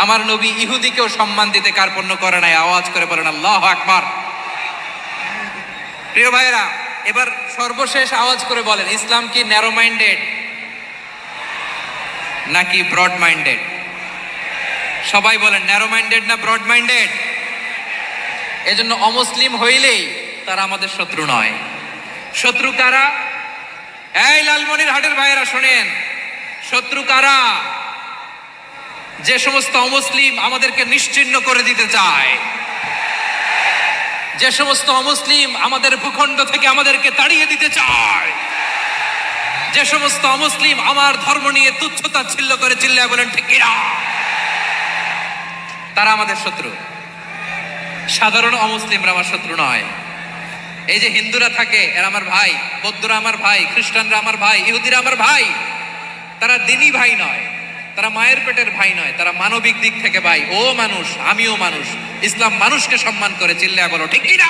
আমার নবী ইহুদিকেও সম্মান দিতে কার্পণ্য করে নাই। আওয়াজ করে বলেন আল্লাহু আকবার। প্রিয় ভাইয়েরা, এবার সর্বশেষ আওয়াজ করে বলেন, ইসলাম কি ন্যারো মাইন্ডেড নাকি ব্রড মাইন্ডেড? সবাই বলেন ন্যারো মাইন্ডেড না ব্রড মাইন্ডেড? এজন্য অমুসলিম হইলেই তারা আমাদের শত্রু নয়। শত্রু কারা? এই লালমনিরহাটের ভাইয়েরা শোনেন, শত্রু কারা? যে সমস্ত অমুসলিম আমাদেরকে নিশ্চিহ্ন করে দিতে চায়, যে সমস্ত অমুসলিম আমাদের ভূখণ্ড থেকে আমাদেরকে তাড়িয়ে দিতে চায়, যে সমস্ত অমুসলিম আমার ধর্ম নিয়ে তুচ্ছতাচ্ছিল্য করে চিল্লায় বলেন ঠিক কিনা, তারা আমাদের শত্রু। সাধারণ অমুসলিমরা আমার শত্রু নয়। এই যে হিন্দুরা থাকে এরা আমার ভাই, বৌদ্ধরা আমার ভাই, খ্রিস্টানরা আমার ভাই, ইহুদিরা আমার ভাই। তারা দিনই ভাই নয়, তারা মায়ের পেটের ভাই নয়, তারা মানবিক দিক থেকে ভাই। ও মানুষ, আমিও মানুষ। ইসলাম মানুষকে সম্মান করে, চিল্লায় বলো ঠিক কিনা।